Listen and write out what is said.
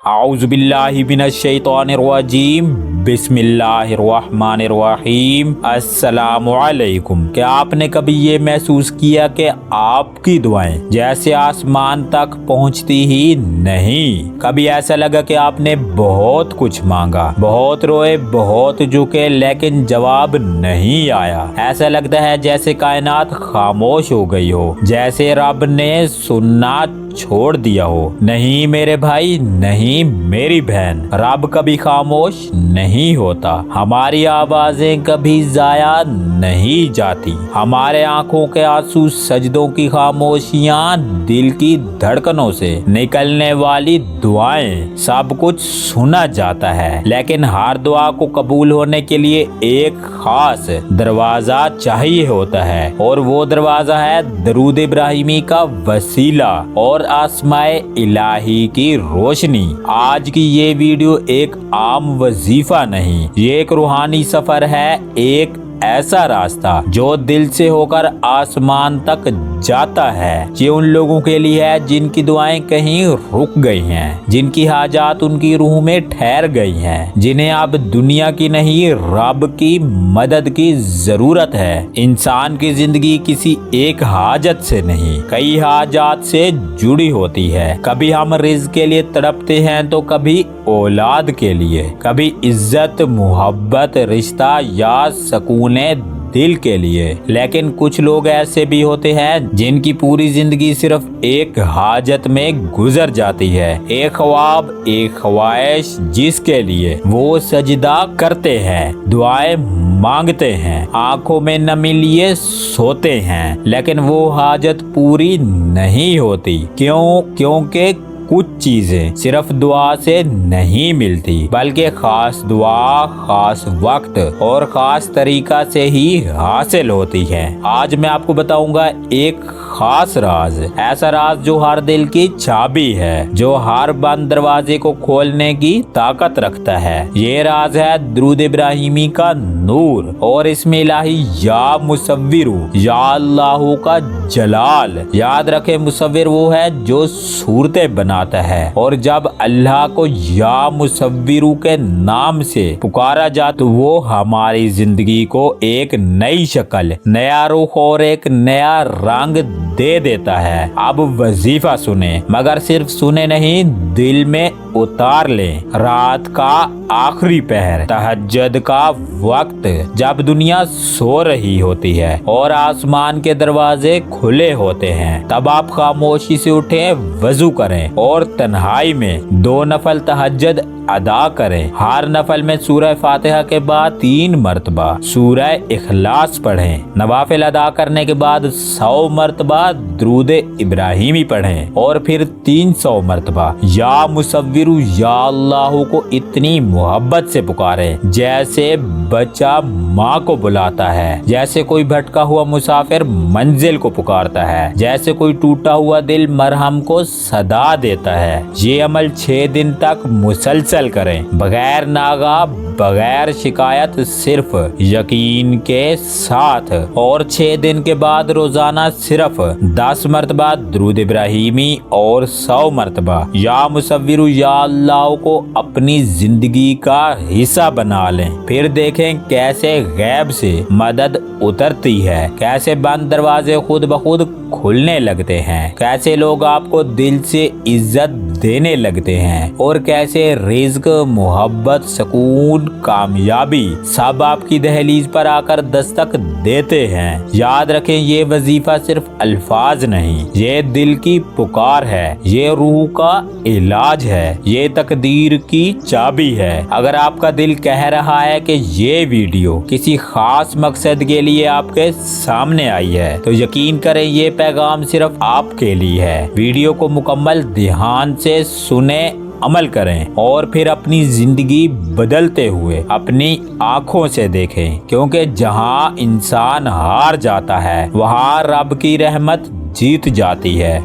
आउज़ुबिल्लाहि मिनश्शैतानिर्रजीम बिस्मिल्लाहिर्रहमानिर्रहीम अस्सलामु अलैकुम। क्या आपने कभी ये महसूस किया कि आपकी दुआएं जैसे आसमान तक पहुंचती ही नहीं? कभी ऐसा लगा कि आपने बहुत कुछ मांगा, बहुत रोए, बहुत झुके, लेकिन जवाब नहीं आया। ऐसा लगता है जैसे कायनात खामोश हो गई हो, जैसे रब ने सुनना छोड़ दिया हो। नहीं मेरे भाई, नहीं मेरी बहन, रब कभी खामोश नहीं होता। हमारी आवाजें कभी जाया नहीं जाती। हमारे आंखों के आंसू, सजदों की खामोशियां, दिल की धड़कनों से निकलने वाली दुआएं, सब कुछ सुना जाता है। लेकिन हर दुआ को कबूल होने के लिए एक खास दरवाजा चाहिए होता है, और वो दरवाजा है दरूद इब्राहिमी का वसीला और आसमाए इलाही की रोशनी। आज की ये वीडियो एक आम वजीफा नहीं, ये एक रूहानी सफर है, एक ऐसा रास्ता जो दिल से होकर आसमान तक जाता है। ये उन लोगों के लिए है जिनकी दुआएं कहीं रुक गई हैं, जिनकी हाजात उनकी रूह में ठहर गई हैं, जिन्हें अब दुनिया की नहीं रब की मदद की जरूरत है। इंसान की जिंदगी किसी एक हाजत से नहीं, कई हाजात से जुड़ी होती है। कभी हम रिज़्क़ के लिए तड़पते हैं तो कभी औलाद के लिए, कभी इज्जत, मोहब्बत, रिश्ता या सकून दिल के लिए। लेकिन कुछ लोग ऐसे भी होते हैं जिनकी पूरी जिंदगी सिर्फ एक हाजत में गुजर जाती है, एक ख्वाब, एक ख्वाहिश जिसके लिए वो सजदा करते हैं, दुआएं मांगते हैं, आंखों में नमी लिए सोते हैं, लेकिन वो हाजत पूरी नहीं होती। क्यों? क्योंकि कुछ चीजें सिर्फ दुआ से नहीं मिलती, बल्कि खास दुआ, खास वक्त और खास तरीका से ही हासिल होती है। आज मैं आपको बताऊंगा एक खास राज, ऐसा राज जो हर दिल की चाबी है, जो हर बंद दरवाजे को खोलने की ताकत रखता है। ये राज है दरूद इब्राहिमी का नूर, और इसमें इलाही या मुसव्विरु, या अल्लाह का जलाल। याद रखे, मुसव्विर वो है जो सूरतें बनाता है, और जब अल्लाह को या मुसव्विरु के नाम से पुकारा जाता तो वो हमारी जिंदगी को एक नई शक्ल, नया रुख और एक नया रंग दे देता है। अब वजीफा सुने, मगर सिर्फ सुने नहीं, दिल में उतार लें। रात का आखिरी पहर, तहज्जुद का वक्त, जब दुनिया सो रही होती है और आसमान के दरवाजे खुले होते हैं, तब आप खामोशी से उठें, वजू करें और तन्हाई में 2 नफल तहज्जुद अदा करें। हर नफल में सूरह फातिहा के बाद 3 मरतबा सूरह इखलास पढ़ें। नवाफिल अदा करने के बाद 100 मरतबा दरूद इब्राहिमी पढ़ें, और फिर 300 मरतबा या मुसव्विरु या अल्लाह को इतनी मोहब्बत से पुकारें जैसे बच्चा माँ को बुलाता है, जैसे कोई भटका हुआ मुसाफिर मंजिल को पुकारता है, जैसे कोई टूटा हुआ दिल मरहम को सदा देता है। ये अमल 6 दिन तक मुसलसल करें, बगैर नागा, बगैर शिकायत, सिर्फ यकीन के साथ। और 6 दिन के बाद रोजाना सिर्फ 10 मरतबा दरूद इब्राहिमी और 100 मरतबा या मुसव्विरु या अल्लाह को अपनी जिंदगी का हिस्सा बना लें। फिर देखें कैसे गैब से मदद उतरती है, कैसे बंद दरवाजे खुद ब खुद खुलने लगते हैं, कैसे लोग आपको दिल से इज्जत देने लगते हैं, और कैसे रिज़्क़, मोहब्बत, सुकून, कामयाबी सब आपकी दहलीज पर आकर दस्तक देते हैं। याद रखें, ये वजीफा सिर्फ अल्फाज नहीं, ये दिल की पुकार है, ये रूह का इलाज है, ये तकदीर की चाबी है। अगर आपका दिल कह रहा है कि ये वीडियो किसी खास मकसद के लिए आपके सामने आई है, तो यकीन करें ये पैगाम सिर्फ आपके लिए है। वीडियो को मुकम्मल ध्यान से सुने, अमल करें, और फिर अपनी जिंदगी बदलते हुए अपनी आंखों से देखें, क्योंकि जहां इंसान हार जाता है वहां रब की रहमत जीत जाती है।